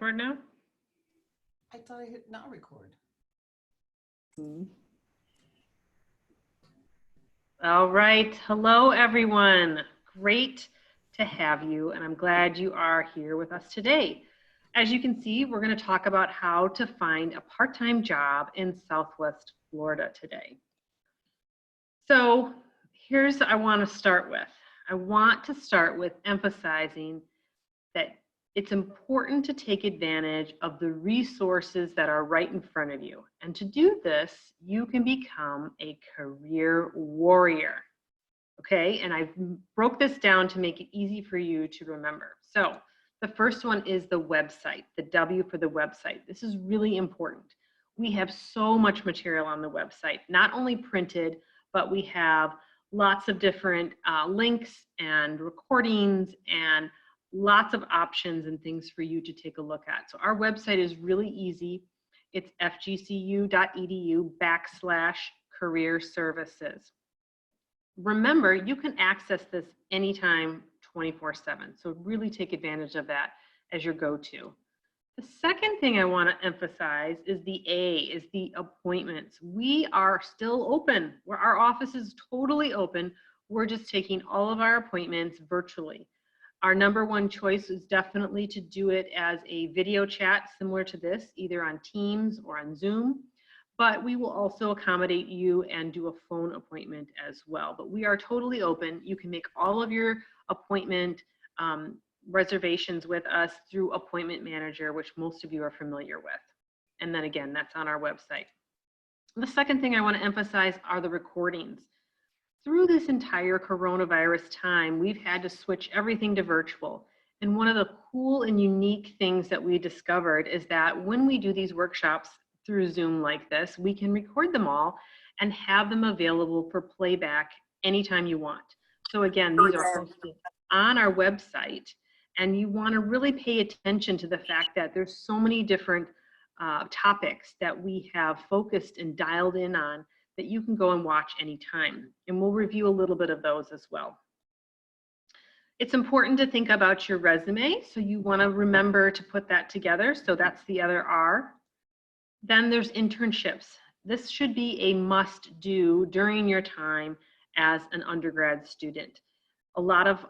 record now? I thought I hit not record. All right. Hello, everyone. Great to have you, and I'm glad you are here with us today. As you can see, we're going to talk about how to find a part-time job in Southwest Florida today. So here's what I want to start with. I want to start with emphasizing that it's important to take advantage of the resources that are right in front of you. And to do this, you can become a career warrior. Okay, and I broke this down to make it easy for you to remember. So the first one is the website, the W for the website. This is really important. We have so much material on the website, not only printed, but we have lots of different links and recordings and lots of options and things for you to take a look at. So our website is really easy. It's fgcu.edu/career services. Remember, you can access this anytime 24/7. So really take advantage of that as your go-to. The second thing I want to emphasize is the appointments. We are still open. Our office is totally open. We're just taking all of our appointments virtually. Our number one choice is definitely to do it as a video chat similar to this, either on Teams or on Zoom, but we will also accommodate you and do a phone appointment as well. But we are totally open. You can make all of your appointment reservations with us through Appointment Manager, which most of you are familiar with. And then again, that's on our website. The second thing I want to emphasize are the recordings. Through this entire coronavirus time, we've had to switch everything to virtual. And one of the cool and unique things that we discovered is that when we do these workshops through Zoom like this, we can record them all and have them available for playback anytime you want. So again, these are posted on our website, and you want to really pay attention to the fact that there's so many different topics that we have focused and dialed in on that you can go and watch anytime. And we'll review a little bit of those as well. It's important to think about your resume, so you want to remember to put that together. So that's the other R. Then there's internships. This should be a must do during your time as an undergrad student. A lot of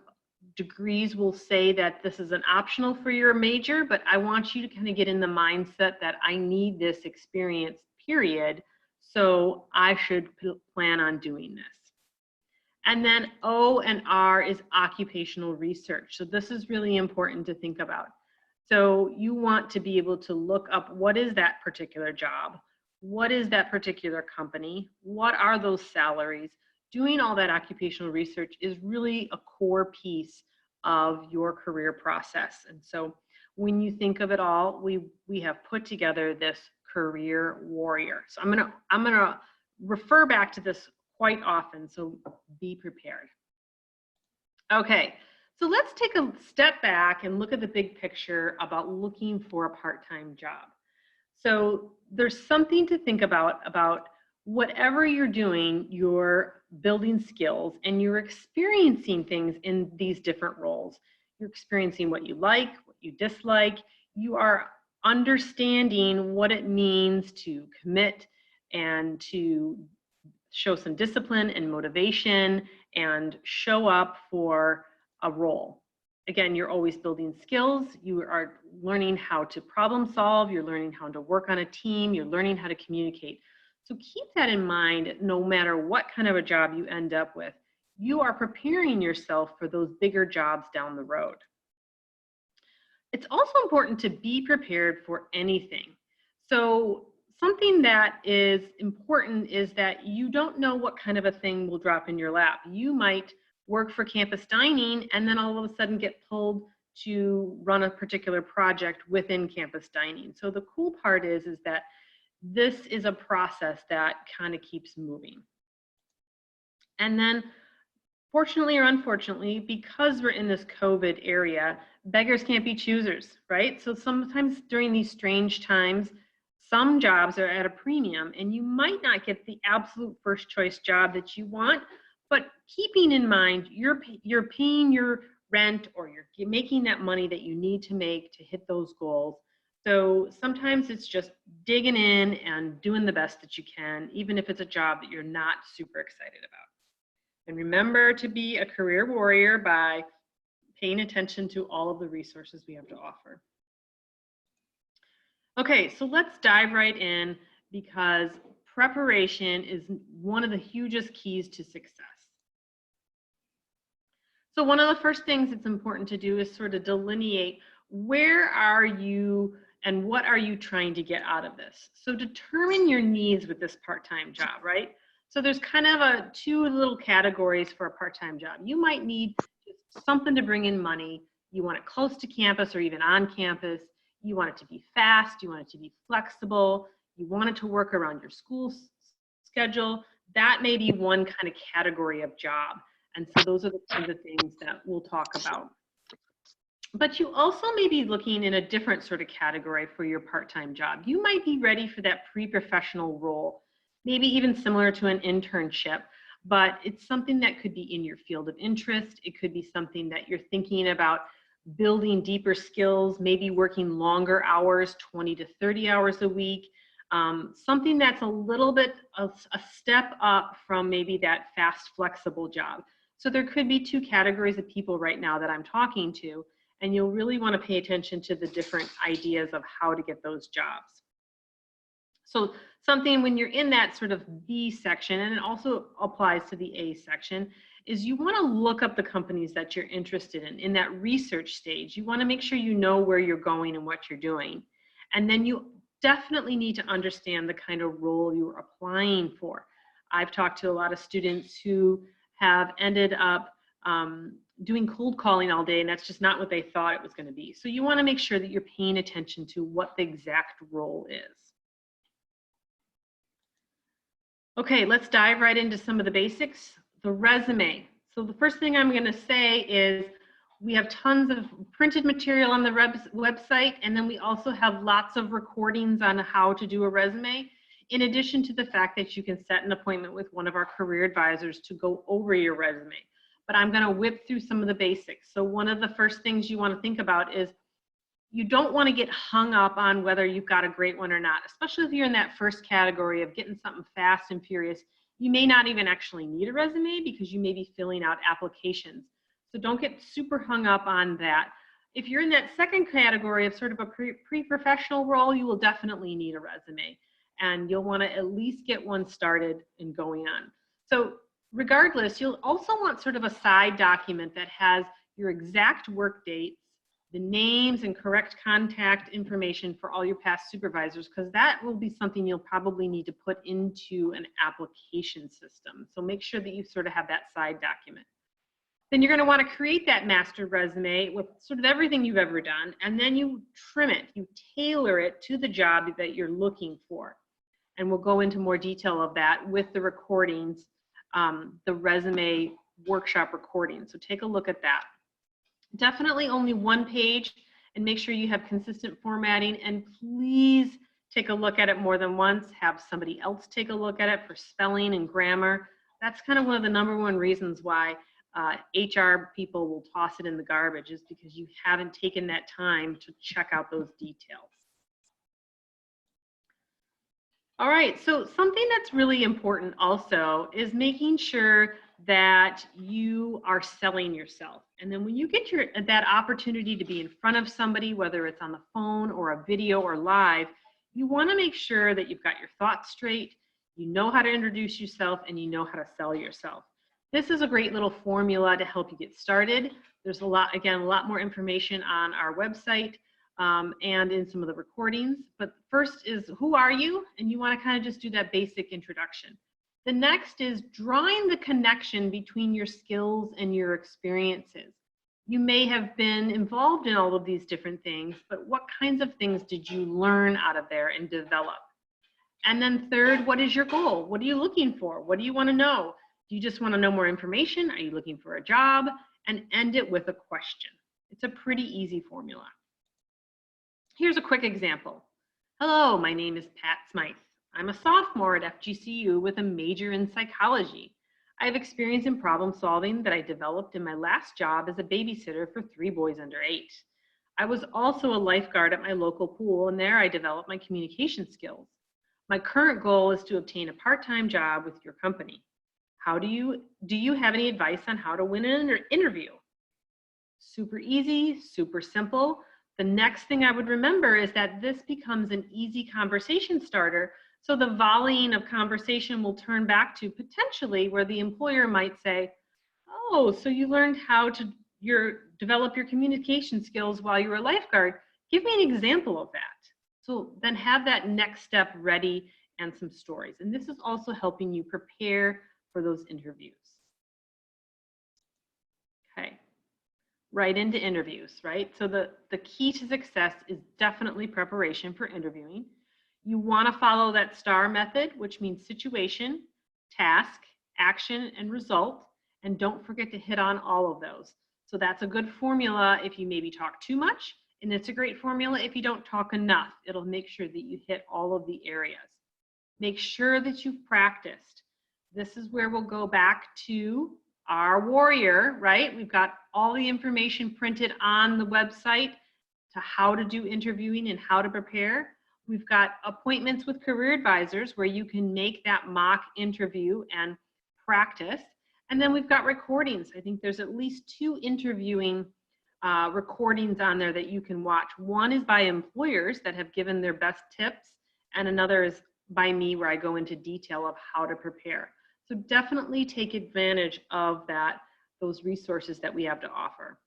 degrees will say that this is an optional for your major, but I want you to kind of get in the mindset that I need this experience, period. So I should plan on doing this. And then O and R is occupational research. So this is really important to think about. So you want to be able to look up what is that particular job? What is that particular company? What are those salaries? Doing all that occupational research is really a core piece of your career process. And so when you think of it all, we have put together this career warrior. So I'm gonna refer back to this quite often, so be prepared. Okay, so let's take a step back and look at the big picture about looking for a part-time job. So there's something to think about whatever you're doing, you're building skills and you're experiencing things in these different roles. You're experiencing what you like, what you dislike. You are understanding what it means to commit and to show some discipline and motivation and show up for a role. Again, you're always building skills. You are learning how to problem solve. You're learning how to work on a team. You're learning how to communicate. So keep that in mind no matter what kind of a job you end up with. You are preparing yourself for those bigger jobs down the road. It's also important to be prepared for anything. So something that is important is that you don't know what kind of a thing will drop in your lap. You might work for campus dining and then all of a sudden get pulled to run a particular project within campus dining. So the cool part is that this is a process that kind of keeps moving. And then fortunately or unfortunately, because we're in this COVID area, beggars can't be choosers, right? So sometimes during these strange times, some jobs are at a premium and you might not get the absolute first choice job that you want, but keeping in mind you're paying your rent or you're making that money that you need to make to hit those goals, So sometimes it's just digging in and doing the best that you can, even if it's a job that you're not super excited about. And remember to be a career warrior by paying attention to all of the resources we have to offer. Okay, so let's dive right in because preparation is one of the hugest keys to success. So one of the first things that's important to do is sort of delineate where are you and what are you trying to get out of this. So determine your needs with this part-time job, right? So there's kind of two little categories for a part-time job. You might need something to bring in money. You want it close to campus or even on campus. You want it to be fast. You want it to be flexible. You want it to work around your school schedule. That may be one kind of category of job. And so those are the kinds of things that we'll talk about. But you also may be looking in a different sort of category for your part-time job. You might be ready for that pre-professional role, maybe even similar to an internship, but it's something that could be in your field of interest. It could be something that you're thinking about building deeper skills, maybe working longer hours, 20 to 30 hours a week, something that's a little bit of a step up from maybe that fast, flexible job. So there could be two categories of people right now that I'm talking to, and you'll really want to pay attention to the different ideas of how to get those jobs. So something when you're in that sort of B section, and it also applies to the A section, is you want to look up the companies that you're interested in that research stage. You want to make sure you know where you're going and what you're doing. And then you definitely need to understand the kind of role you're applying for. I've talked to a lot of students who have ended up doing cold calling all day, and that's just not what they thought it was going to be. So you want to make sure that you're paying attention to what the exact role is. Okay, let's dive right into some of the basics. The resume. So the first thing I'm going to say is we have tons of printed material on the website, and then we also have lots of recordings on how to do a resume, in addition to the fact that you can set an appointment with one of our career advisors to go over your resume. But I'm going to whip through some of the basics. So one of the first things you want to think about is you don't want to get hung up on whether you've got a great one or not, especially if you're in that first category of getting something fast and furious. You may not even actually need a resume because you may be filling out applications. So don't get super hung up on that. If you're in that second category of sort of a pre-professional role, you will definitely need a resume, and you'll want to at least get one started and going on. So regardless, you'll also want sort of a side document that has your exact work dates, the names and correct contact information for all your past supervisors, because that will be something you'll probably need to put into an application system. So make sure that you sort of have that side document. Then you're going to want to create that master resume with sort of everything you've ever done, and then you trim it, you tailor it to the job that you're looking for. And we'll go into more detail of that with the recordings, the resume workshop recording. So take a look at that. Definitely only one page, and make sure you have consistent formatting, and please take a look at it more than once. Have somebody else take a look at it for spelling and grammar. That's kind of one of the #1 reasons why HR people will toss it in the garbage, is because you haven't taken that time to check out those details. All right, so something that's really important also is making sure that you are selling yourself. And then when you get that opportunity to be in front of somebody, whether it's on the phone or a video or live, you want to make sure that you've got your thoughts straight, you know how to introduce yourself, and you know how to sell yourself. This is a great little formula to help you get started. There's a lot more information on our website and in some of the recordings. But first is, who are you? And you want to kind of just do that basic introduction. The next is drawing the connection between your skills and your experiences. You may have been involved in all of these different things, but what kinds of things did you learn out of there and develop? And then third, what is your goal? What are you looking for? What do you want to know? Do you just want to know more information? Are you looking for a job? And end it with a question. It's a pretty easy formula. Here's a quick example. Hello, my name is Pat Smythe. I'm a sophomore at FGCU with a major in psychology. I have experience in problem solving that I developed in my last job as a babysitter for 3 boys under 8. I was also a lifeguard at my local pool, and there I developed my communication skills. My current goal is to obtain a part-time job with your company. Do you have any advice on how to win an interview? Super easy, super simple. The next thing I would remember is that this becomes an easy conversation starter. So the volleying of conversation will turn back to potentially where the employer might say, oh, so you learned how to develop your communication skills while you were a lifeguard. Give me an example of that. So then have that next step ready and some stories. And this is also helping you prepare for those interviews. Okay, right into interviews, right? So the key to success is definitely preparation for interviewing. You want to follow that STAR method, which means situation, task, action, and result. And don't forget to hit on all of those. So that's a good formula if you maybe talk too much, and it's a great formula if you don't talk enough. It'll make sure that you hit all of the areas. Make sure that you've practiced. This is where we'll go back to our warrior, right? We've got all the information printed on the website to how to do interviewing and how to prepare. We've got appointments with career advisors where you can make that mock interview and practice. And then we've got recordings. I think there's at least 2 interviewing recordings on there that you can watch. One is by employers that have given their best tips, and another is by me where I go into detail of how to prepare. So definitely take advantage of those resources that we have to offer.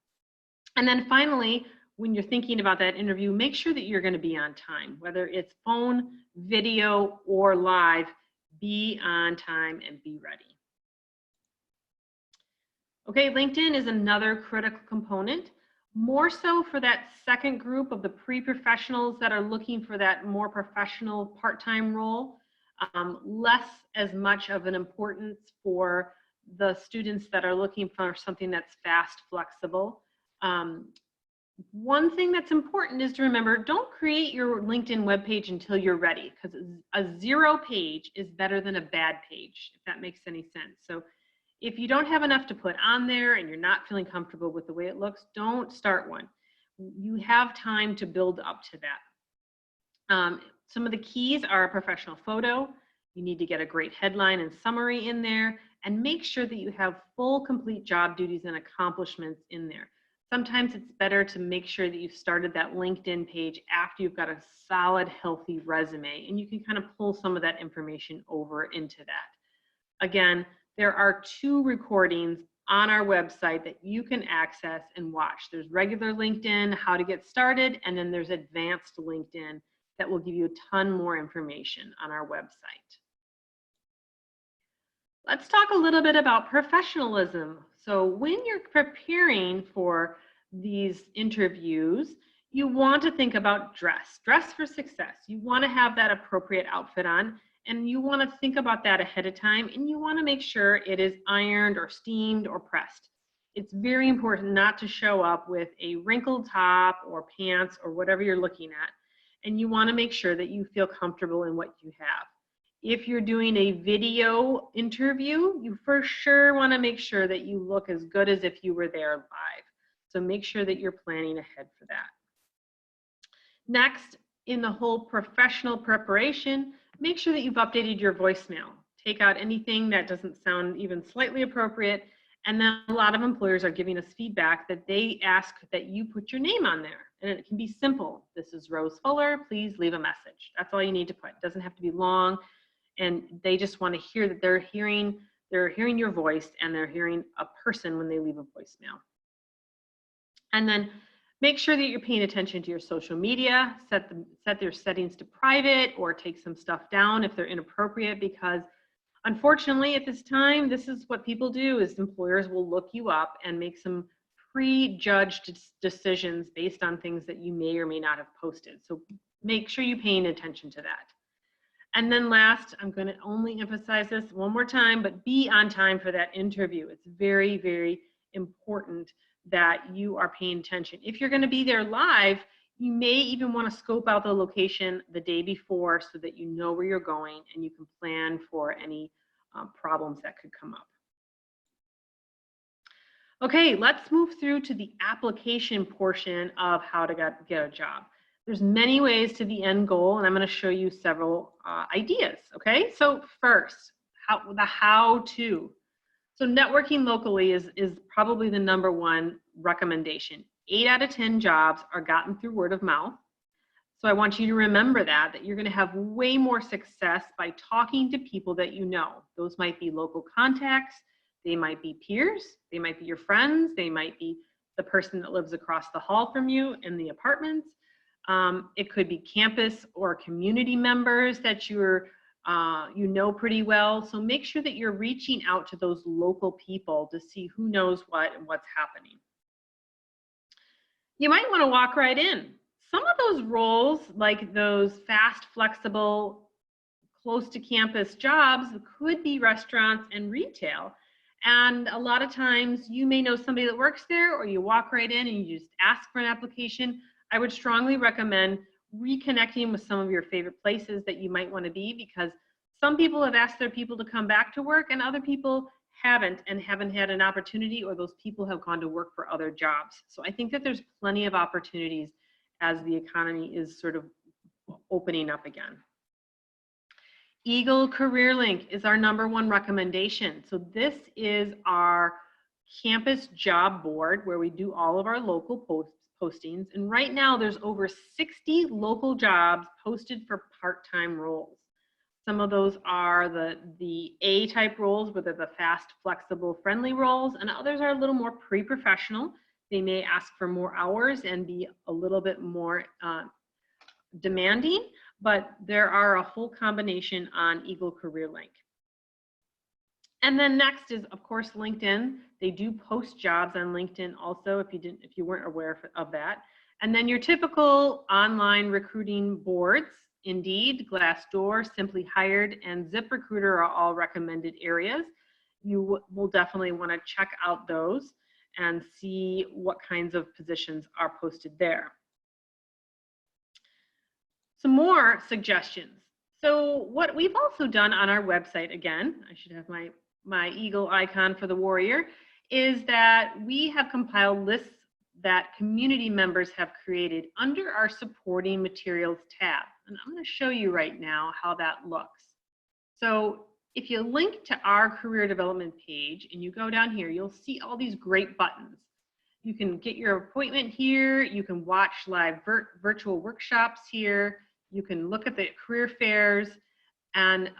And then finally, when you're thinking about that interview, make sure that you're going to be on time, whether it's phone, video, or live. Be on time and be ready. Okay, LinkedIn is another critical component, more so for that second group of the pre-professionals that are looking for that more professional part-time role, less as much of an importance for the students that are looking for something that's fast, flexible. One thing that's important is to remember, don't create your LinkedIn webpage until you're ready, because a 0 page is better than a bad page, if that makes any sense. So if you don't have enough to put on there and you're not feeling comfortable with the way it looks, don't start one. You have time to build up to that. Some of the keys are a professional photo. You need to get a great headline and summary in there, and make sure that you have full, complete job duties and accomplishments in there. Sometimes it's better to make sure that you've started that LinkedIn page after you've got a solid, healthy resume, and you can kind of pull some of that information over into that. Again, there are 2 recordings on our website that you can access and watch. There's regular LinkedIn, how to get started, and then there's advanced LinkedIn that will give you a ton more information on our website. Let's talk a little bit about professionalism. So when you're preparing for these interviews, you want to think about dress for success. You want to have that appropriate outfit on, and you want to think about that ahead of time, and you want to make sure it is ironed or steamed or pressed. It's very important not to show up with a wrinkled top or pants or whatever you're looking at, and you want to make sure that you feel comfortable in what you have. If you're doing a video interview, you for sure want to make sure that you look as good as if you were there live. So make sure that you're planning ahead for that. Next, in the whole professional preparation, make sure that you've updated your voicemail. Take out anything that doesn't sound even slightly appropriate. And then a lot of employers are giving us feedback that they ask that you put your name on there. And it can be simple. This is Rose Fuller, please leave a message. That's all you need to put. It doesn't have to be long. And they just want to hear that they're hearing your voice, and they're hearing a person when they leave a voicemail. And then make sure that you're paying attention to your social media. Set their settings to private, or take some stuff down if they're inappropriate, because unfortunately at this time, this is what people do, is employers will look you up and make some prejudged decisions based on things that you may or may not have posted. So make sure you're paying attention to that. And then last, I'm going to only emphasize this one more time, but be on time for that interview. It's very, very important that you are paying attention. If you're going to be there live, you may even want to scope out the location the day before so that you know where you're going and you can plan for any problems that could come up. Okay, let's move through to the application portion of how to get a job. There's many ways to the end goal, and I'm going to show you several ideas. Okay, so first, the how to. So networking locally is probably the number one recommendation. 8 out of 10 jobs are gotten through word of mouth. So I want you to remember that you're going to have way more success by talking to people that you know. Those might be local contacts, they might be peers, they might be your friends, they might be the person that lives across the hall from you in the apartments. It could be campus or community members that you know pretty well. So make sure that you're reaching out to those local people to see who knows what and what's happening. You might want to walk right in. Some of those roles, like those fast, flexible, close to campus jobs, could be restaurants and retail. And a lot of times you may know somebody that works there, or you walk right in and you just ask for an application. I would strongly recommend reconnecting with some of your favorite places that you might want to be, because some people have asked their people to come back to work and other people haven't had an opportunity, or those people have gone to work for other jobs. So I think that there's plenty of opportunities as the economy is sort of opening up again. Eagle Career Link is our number one recommendation. So this is our campus job board where we do all of our local postings. And right now there's over 60 local jobs posted for part-time roles. Some of those are the A-type roles, where they're the fast, flexible, friendly roles, and others are a little more pre-professional. They may ask for more hours and be a little bit more demanding, but there are a whole combination on Eagle Career Link. And then next is, of course, LinkedIn. They do post jobs on LinkedIn also, if you weren't aware of that. And then your typical online recruiting boards, Indeed, Glassdoor, Simply Hired, and ZipRecruiter are all recommended areas. You will definitely want to check out those and see what kinds of positions are posted there. Some more suggestions. So what we've also done on our website, again, I should have my eagle icon for the warrior, is that we have compiled lists that community members have created under our supporting materials tab. And I'm going to show you right now how that looks. So if you link to our career development page and you go down here, you'll see all these great buttons. You can get your appointment here. You can watch live virtual workshops here. You can look at the career fairs, and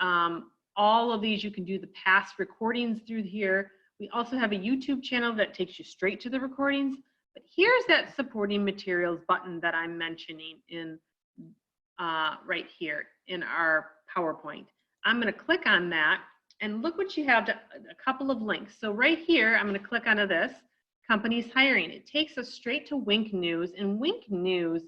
all of these, you can do the past recordings through here. We also have a YouTube channel that takes you straight to the recordings. But here's that supporting materials button that I'm mentioning in right here in our PowerPoint. I'm going to click on that, and look what you have, a couple of links. So right here, I'm going to click onto this, companies hiring. It takes us straight to Wink News, and Wink News,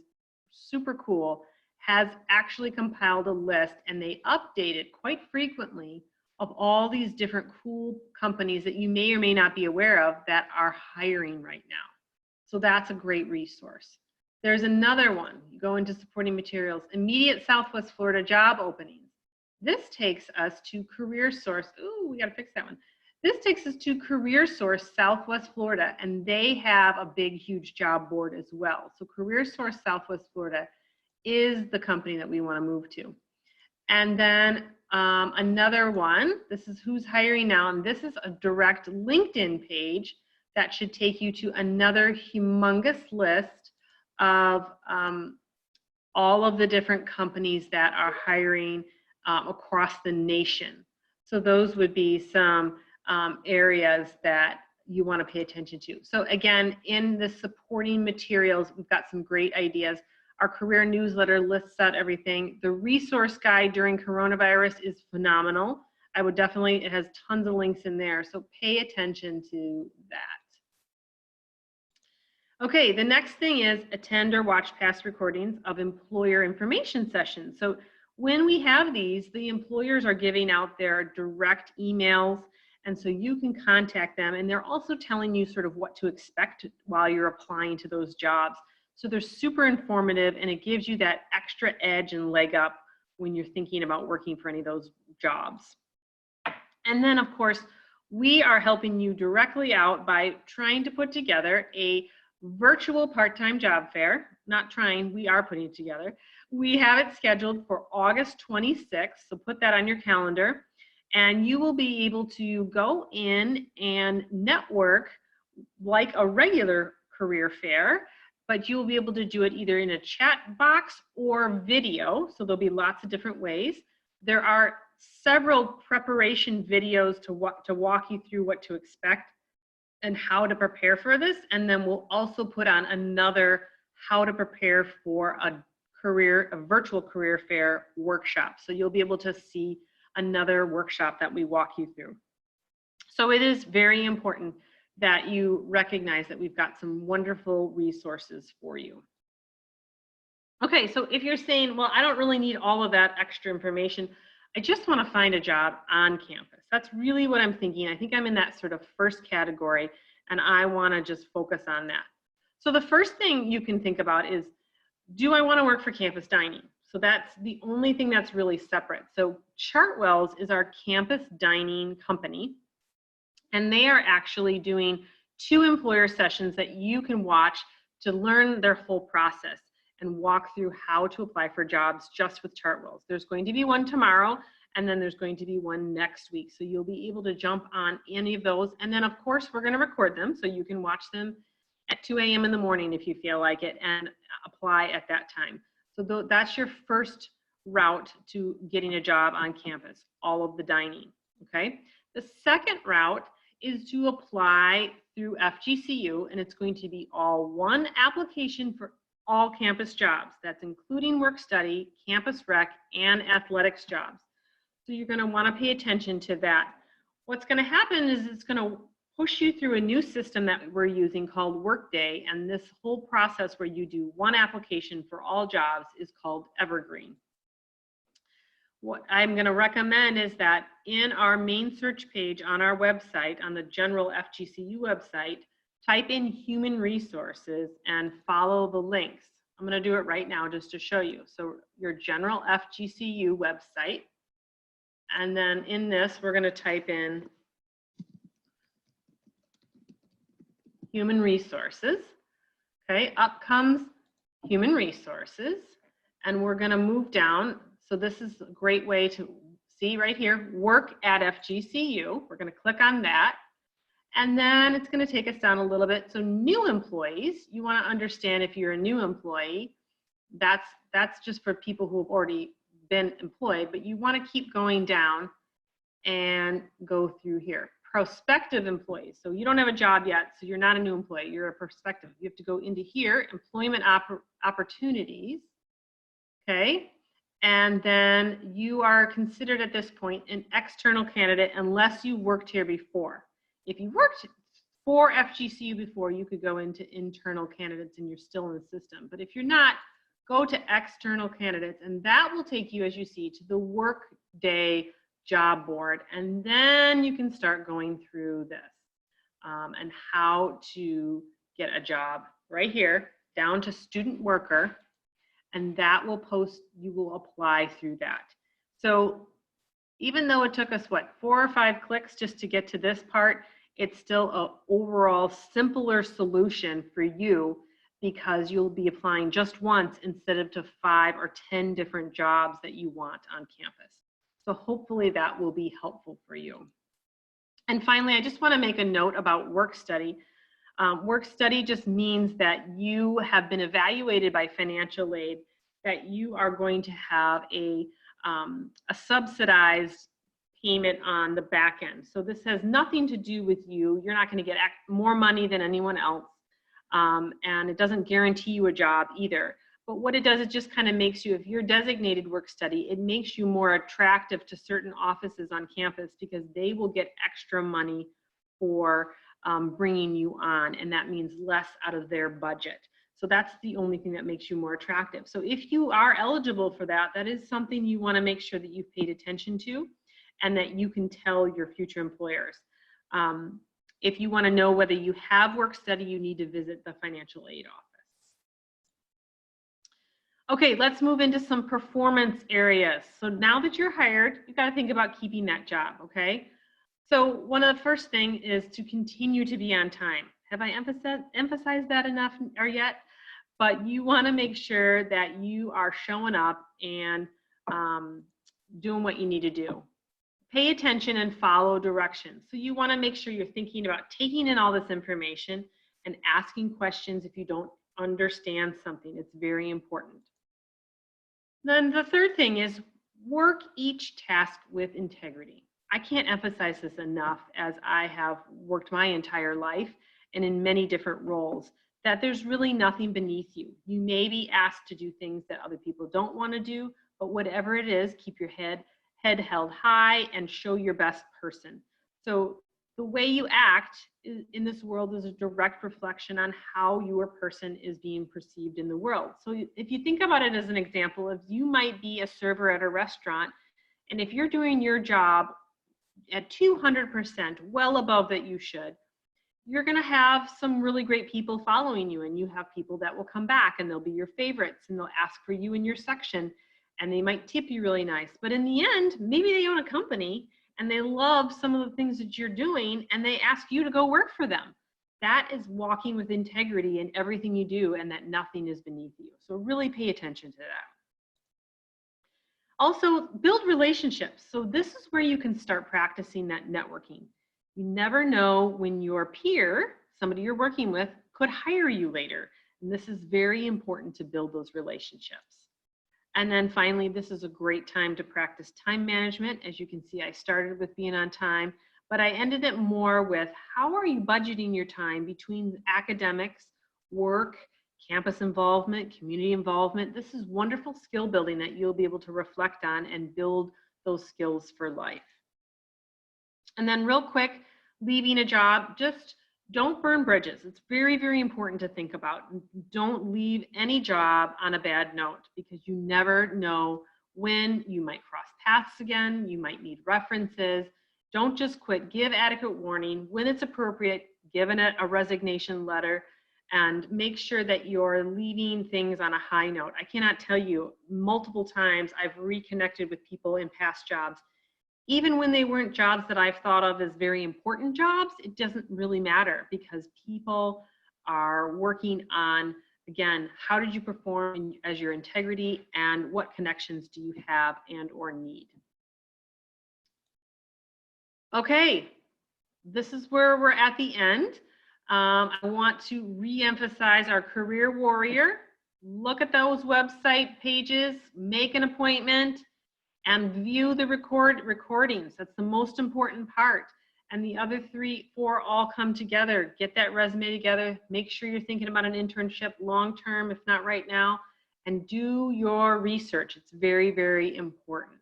super cool, has actually compiled a list, and they update it quite frequently, of all these different cool companies that you may or may not be aware of that are hiring right now. So that's a great resource. There's another one. You go into supporting materials, immediate Southwest Florida job openings. This takes us to CareerSource. Ooh, we got to fix that one. This takes us to CareerSource Southwest Florida, and they have a big, huge job board as well. So CareerSource Southwest Florida is the company that we want to move to. And then another one, this is who's hiring now, and this is a direct LinkedIn page that should take you to another humongous list of all of the different companies that are hiring across the nation. So those would be some areas that you want to pay attention to. So again, in the supporting materials, we've got some great ideas. Our career newsletter lists out everything. The resource guide during coronavirus is phenomenal. I would definitely, it has tons of links in there, so pay attention to that. Okay, the next thing is attend or watch past recordings of employer information sessions. So when we have these, the employers are giving out their direct emails, and so you can contact them, and they're also telling you sort of what to expect while you're applying to those jobs. So they're super informative, and it gives you that extra edge and leg up when you're thinking about working for any of those jobs. And then, of course, We are helping you directly out by trying to put together a virtual part-time job fair. Not trying, we are putting it together. We have it scheduled for August 26th, so put that on your calendar. And you will be able to go in and network like a regular career fair, but you'll be able to do it either in a chat box or video. So there'll be lots of different ways. There are several preparation videos to walk you through what to expect and how to prepare for this. And then we'll also put on another how to prepare for a virtual career fair workshop. So you'll be able to see another workshop that we walk you through. So it is very important that you recognize that we've got some wonderful resources for you. Okay, so if you're saying, well, I don't really need all of that extra information, I just want to find a job on campus. That's really what I'm thinking. I think I'm in that sort of first category, and I want to just focus on that. So the first thing you can think about is, do I want to work for campus dining? So that's the only thing that's really separate. So Chartwell's is our campus dining company, and they are actually doing 2 employer sessions that you can watch to learn their whole process and walk through how to apply for jobs just with Chartwell's. There's going to be one tomorrow, and then there's going to be one next week. So you'll be able to jump on any of those. And then of course, we're going to record them so you can watch them at 2 a.m. in the morning if you feel like it and apply at that time. So that's your first route to getting a job on campus, all of the dining, okay? The second route is to apply through FGCU, and it's going to be all one application for all campus jobs. That's including work study, campus rec, and athletics jobs. So you're going to want to pay attention to that. What's going to happen is it's going to push you through a new system that we're using called Workday, and this whole process where you do one application for all jobs is called Evergreen. What I'm going to recommend is that in our main search page on our website, on the general FGCU website, type in human resources and follow the links. I'm going to do it right now just to show you. So your general FGCU website, and then in this, we're going to type in human resources. Okay, up comes human resources, and we're going to move down. So this is a great way to see right here, work at FGCU. We're going to click on that. And then it's going to take us down a little bit. So new employees, you want to understand if you're a new employee, that's just for people who have already been employed, but you want to keep going down and go through here. Prospective employees. So you don't have a job yet, so you're not a new employee, you're a prospective. You have to go into here, employment opportunities, okay? And then you are considered at this point an external candidate unless you worked here before. If you worked for FGCU before, you could go into internal candidates and you're still in the system. But if you're not, go to external candidates, and that will take you, as you see, to the Workday job board. And then you can start going through this and how to get a job right here down to student worker. And that will post, you will apply through that. So even though it took us, what, 4 or 5 clicks just to get to this part, it's still an overall simpler solution for you because you'll be applying just once instead of to 5 or 10 different jobs that you want on campus. So hopefully that will be helpful for you. And finally, I just want to make a note about work study. Work study just means that you have been evaluated by financial aid, that you are going to have a subsidized payment on the back end. So this has nothing to do with you. You're not going to get more money than anyone else. And it doesn't guarantee you a job either. But what it does, it just kind of makes you, if you're designated work study, it makes you more attractive to certain offices on campus because they will get extra money for bringing you on, and that means less out of their budget. So that's the only thing that makes you more attractive. So if you are eligible for that, that is something you want to make sure that you've paid attention to and that you can tell your future employers. If you want to know whether you have work study, you need to visit the financial aid office. Okay, let's move into some performance areas. So now that you're hired, you got to think about keeping that job, okay? So one of the first thing is to continue to be on time. Have I emphasized that enough or yet? But you want to make sure that you are showing up and doing what you need to do. Pay attention and follow directions. So you want to make sure you're thinking about taking in all this information and asking questions if you don't understand something. It's very important. Then the third thing is work each task with integrity. I can't emphasize this enough, as I have worked my entire life and in many different roles, that there's really nothing beneath you. You may be asked to do things that other people don't want to do, but whatever it is, keep your head held high and show your best person. So the way you act in this world is a direct reflection on how your person is being perceived in the world. So if you think about it as an example, if you might be a server at a restaurant, and if you're doing your job at 200%, well above that you should, you're going to have some really great people following you, and you have people that will come back and they'll be your favorites and they'll ask for you in your section and they might tip you really nice. But in the end, maybe they own a company and they love some of the things that you're doing and they ask you to go work for them. That is walking with integrity in everything you do, and that nothing is beneath you. So really pay attention to that. Also, build relationships. So this is where you can start practicing that networking. You never know when your peer, somebody you're working with, could hire you later. And this is very important to build those relationships. And then finally, this is a great time to practice time management. As you can see, I started with being on time, but I ended it more with how are you budgeting your time between academics, work, campus involvement, community involvement. This is wonderful skill building that you'll be able to reflect on and build those skills for life. And then real quick, leaving a job, just don't burn bridges. It's very, very important to think about. Don't leave any job on a bad note, because you never know when you might cross paths again. You might need references. Don't just quit. Give adequate warning. When it's appropriate, give a resignation letter, and make sure that you're leaving things on a high note. I cannot tell you, multiple times I've reconnected with people in past jobs. Even when they weren't jobs that I've thought of as very important jobs, it doesn't really matter, because people are working on, again, how did you perform as your integrity, and what connections do you have and or need. Okay, this is where we're at the end. I want to re-emphasize our career warrior. Look at those website pages, make an appointment, and view the recordings. That's the most important part. And the other 3, 4 all come together. Get that resume together. Make sure you're thinking about an internship long-term, if not right now, and do your research. It's very, very important.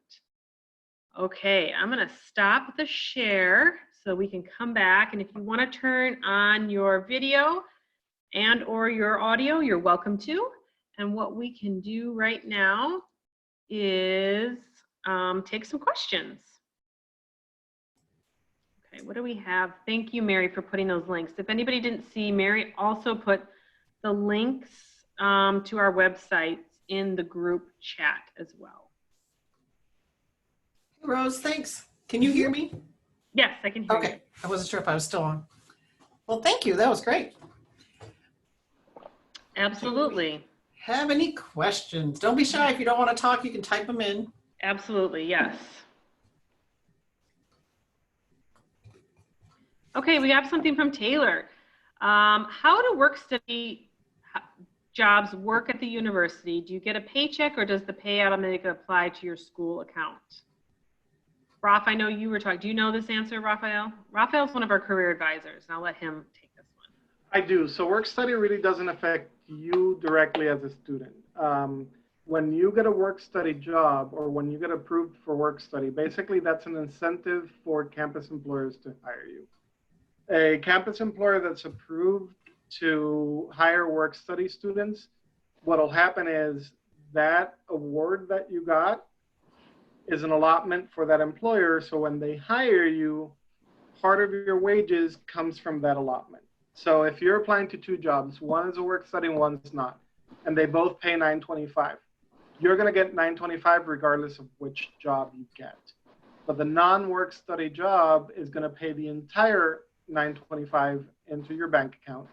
Okay, I'm gonna stop the share so we can come back. And if you wanna turn on your video and or your audio, you're welcome to. And what we can do right now is take some questions. Okay, what do we have? Thank you, Mary, for putting those links. If anybody didn't see, Mary also put the links to our website in the group chat as well. Hey, Rose, thanks. Can you hear me? Yes, I can hear you. Okay, I wasn't sure if I was still on. Well, thank you. That was great. Absolutely. Have any questions? Don't be shy. If you don't want to talk, you can type them in. Absolutely, yes. Okay, we have something from Taylor. How do work-study jobs work at the university? Do you get a paycheck, or does the pay automatically apply to your school account? Raf, I know you were talking. Do you know this answer, Raphael? Raphael's one of our career advisors, and I'll let him take this one. I do. So work study really doesn't affect you directly as a student. When you get a work study job, or when you get approved for work study, basically that's an incentive for campus employers to hire you. A campus employer that's approved to hire work study students, what'll happen is that award that you got is an allotment for that employer. So when they hire you, part of your wages comes from that allotment. So if you're applying to 2 jobs, one is a work study and one's not, and they both pay $925, you're going to get $925 regardless of which job you get. But the non-work study job is going to pay the entire $925 into your bank account.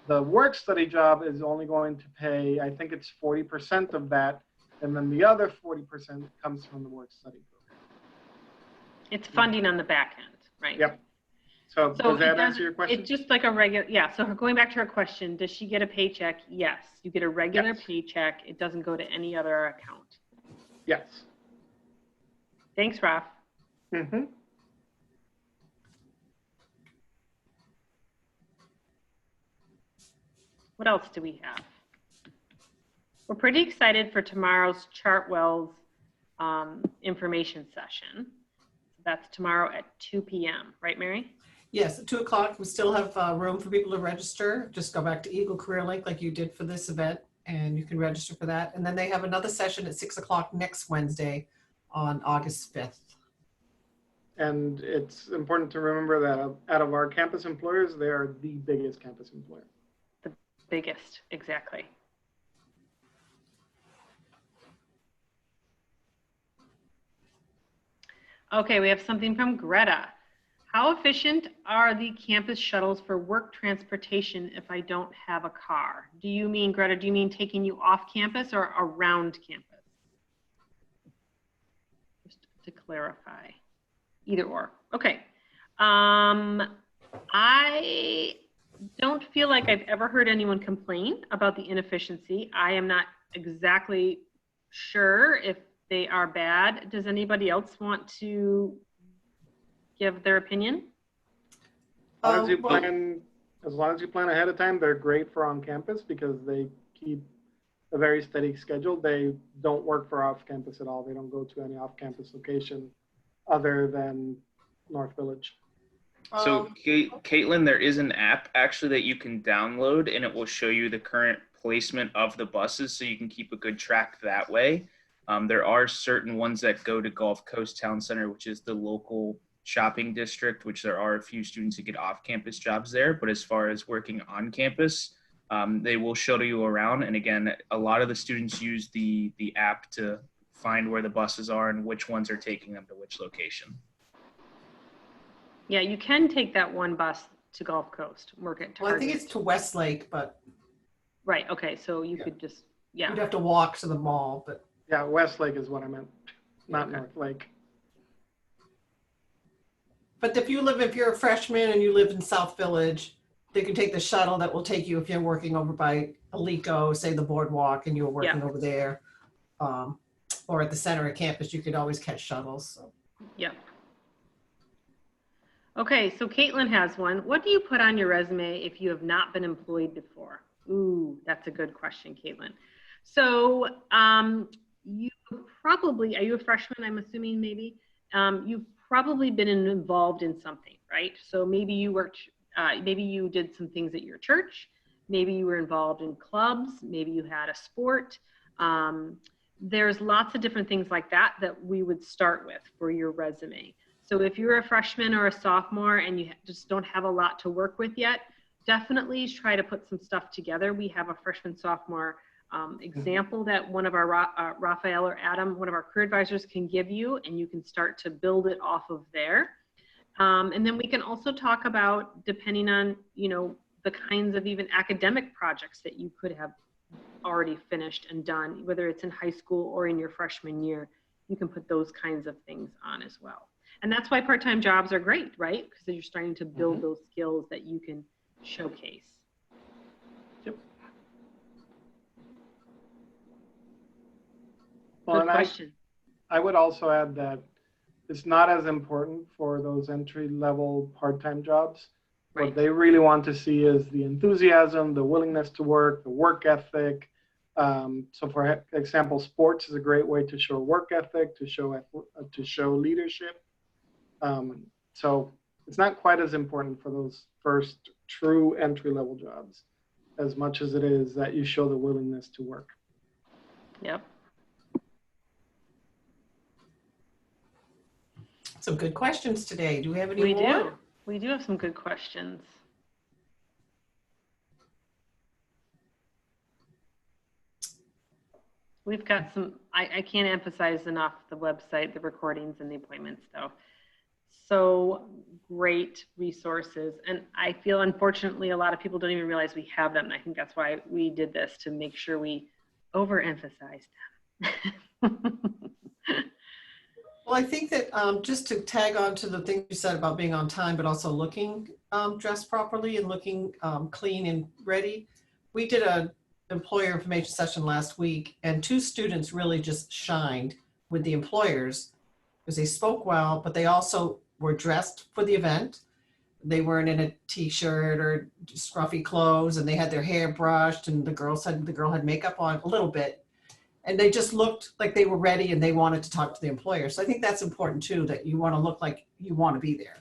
The work study job is only going to pay, I think it's 40% of that, and then the other 40% comes from the work study program. It's funding on the back end, right? Yep. So does that answer your question? It's just like a regular, yeah. So going back to her question, does she get a paycheck? Yes. You get a regular paycheck. It doesn't go to any other account. Yes. Thanks, Raf. Mm-hmm. What else do we have? We're pretty excited for tomorrow's Chartwell's information session. That's tomorrow at 2 p.m. Right, Mary? Yes, at 2 o'clock, we still have room for people to register. Just go back to Eagle Career Link like you did for this event, and you can register for that. And then they have another session at 6 o'clock next Wednesday on August 5th. And it's important to remember that out of our campus employers, they are the biggest campus employer. The biggest, exactly. Okay, we have something from Greta. How efficient are the campus shuttles for work transportation if I don't have a car? Do you mean, Greta, do you mean taking you off campus or around campus? Just to clarify, either or. Okay. I don't feel like I've ever heard anyone complain about the inefficiency. I am not exactly sure if they are bad. Does anybody else want to give their opinion? As long as you plan ahead of time, they're great for on campus because they keep a very steady schedule. They don't work for off campus at all. They don't go to any off campus location other than North Village. So Caitlin, there is an app actually that you can download and it will show you the current placement of the buses so you can keep a good track that way. There are certain ones that go to Gulf Coast Town Center, which is the local shopping district, which there are a few students who get off-campus jobs there. But as far as working on campus, they will show you around. And again, a lot of the students use the app to find where the buses are and which ones are taking them to which location. Yeah, you can take that one bus to Gulf Coast, work at Target. Well, I think it's to Westlake, but Right, okay, so you could just, yeah. you'd have to walk to the mall, but Yeah, Westlake is what I meant, not Okay. North Lake. But if you're a freshman and you live in South Village, they can take the shuttle that will take you if you're working over by Alico, say the boardwalk, and you're working over there. Or at the center of campus, you could always catch shuttles. So. Yep. Okay, so Caitlin has one. What do you put on your resume if you have not been employed before? Ooh, that's a good question, Caitlin. So you probably, are you a freshman, I'm assuming maybe? You've probably been involved in something, right? So maybe you worked, maybe you did some things at your church. Maybe you were involved in clubs. Maybe you had a sport. There's lots of different things like that that we would start with for your resume. So if you're a freshman or a sophomore and you just don't have a lot to work with yet, definitely try to put some stuff together. We have a freshman sophomore example that one of our Raphael or Adam, one of our career advisors, can give you, and you can start to build it off of there. And then we can also talk about, depending on, you know, the kinds of even academic projects that you could have already finished and done, whether it's in high school or in your freshman year, you can put those kinds of things on as well. And that's why part-time jobs are great, right? Because you're starting to build those skills that you can showcase. Yep. Well, Good question. I would also add that it's not as important for those entry-level part-time jobs. Right. What they really want to see is the enthusiasm, the willingness to work, the work ethic. So for example, sports is a great way to show work ethic, to show leadership. So it's not quite as important for those first true entry-level jobs as much as it is that you show the willingness to work. Yep. Some good questions today. Do we have any more? We do have some good questions. We've got some, I can't emphasize enough the website, the recordings and the appointments though. So great resources. And I feel unfortunately a lot of people don't even realize we have them. And I think that's why we did this, to make sure we overemphasize them. Well, I think that just to tag on to the thing you said about being on time, but also looking dressed properly and looking clean and ready. We did a employer information session last week, and 2 students really just shined with the employers because they spoke well, but they also were dressed for the event. They weren't in a t-shirt or scruffy clothes, and they had their hair brushed, and the girl had makeup on a little bit. And they just looked like they were ready and they wanted to talk to the employer. So I think that's important too, that you want to look like you want to be there.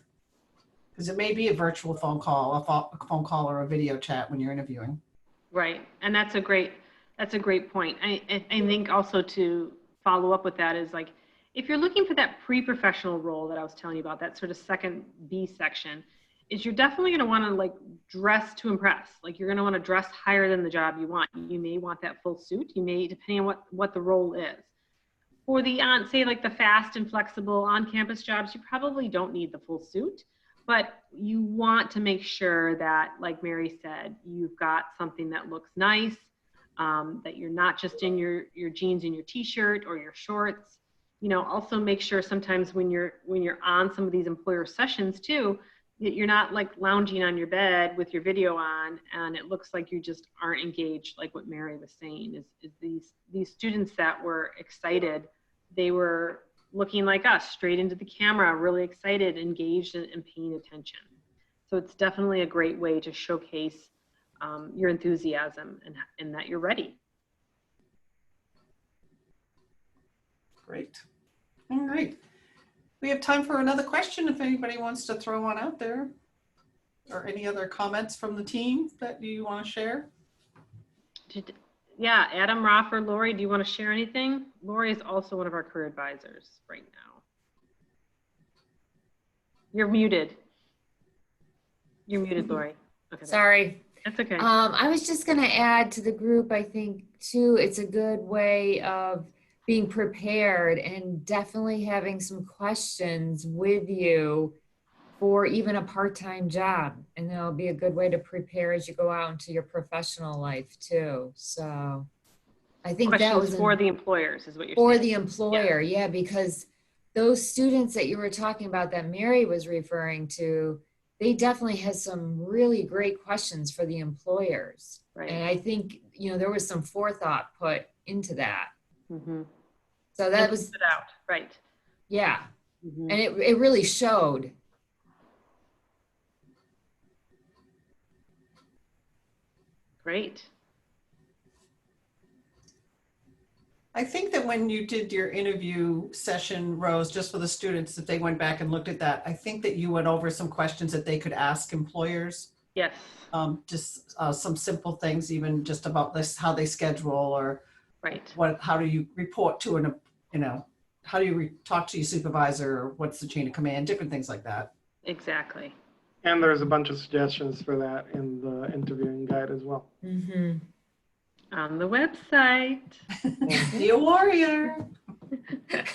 Because it may be a virtual phone call, a phone call or a video chat when you're interviewing. Right. And that's a great point. I think also to follow up with that is like, if you're looking for that pre-professional role that I was telling you about, that sort of second B section, is you're definitely going to want to like dress to impress. Like you're going to want to dress higher than the job you want. You may want that full suit. You may, depending on what the role is. For the say like the fast and flexible on-campus jobs, you probably don't need the full suit, but you want to make sure that, like Mary said, you've got something that looks nice, that you're not just in your jeans and your t-shirt or your shorts. You know, also make sure sometimes when you're on some of these employer sessions too, you're not like lounging on your bed with your video on and it looks like you just aren't engaged, like what Mary was saying, is these students that were excited, they were looking like us, straight into the camera, really excited, engaged, and paying attention. So it's definitely a great way to showcase your enthusiasm and that you're ready. Great. All right. We have time for another question if anybody wants to throw one out there, or any other comments from the team that you want to share. Yeah, Adam, Roth, or Lori, do you want to share anything? Lori is also one of our career advisors right now. You're muted. You're muted, Lori. Okay. Sorry. That's okay. I was just going to add to the group, I think, too, it's a good way of being prepared and definitely having some questions with you for even a part-time job. And that'll be a good way to prepare as you go out into your professional life too. So I think Questions that was for the employers is what you're for saying. the employer. Yeah, because those students that you were talking about that Mary was referring to, they definitely had some really great questions for the employers. Right. And I think, you know, there was some forethought put into that. Mm-hmm. So that was, it out. Right. yeah. Mm-hmm. And it really showed. Great. I think that when you did your interview session, Rose, just for the students, if they went back and looked at that, I think that you went over some questions that they could ask employers. Yes. Just some simple things, even just about this, how they schedule, or Right. how do you report to an, you know, how do you talk to your supervisor, or what's the chain of command, different things like that. Exactly. And there's a bunch of suggestions for that in the interviewing guide as well. Mm-hmm. On the website. Be a warrior. I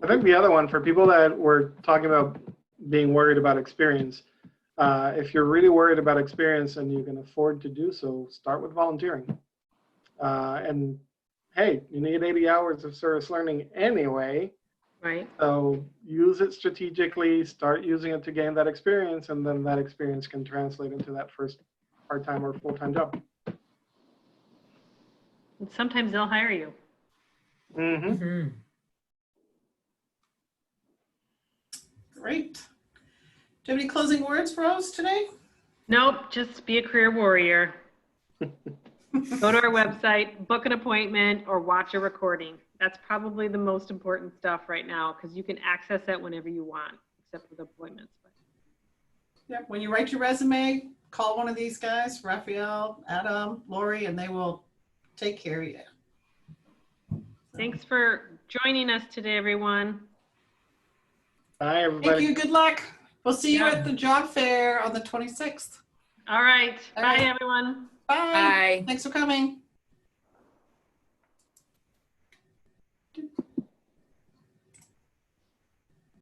think the other one for people that were talking about being worried about experience, if you're really worried about experience and you can afford to do so, start with volunteering. And hey, you need 80 hours of service learning anyway. Right. So use it strategically, start using it to gain that experience, and then that experience can translate into that first part-time or full-time job. And sometimes they'll hire you. Mm-hmm. Mm-hmm. Great. Do you have any closing words, Rose, today? Nope, just be a career warrior. Go to our website, book an appointment, or watch a recording. That's probably the most important stuff right now, because you can access it whenever you want, except with appointments. Yeah, when you write your resume, call one of these guys, Raphael, Adam, Lori, and they will take care of you. Thanks for joining us today, everyone. Bye, everybody. Thank you. Good luck. We'll see you Yeah. at the job fair on the 26th. All right. All Bye, right. everyone. Bye. Bye. Thanks for coming.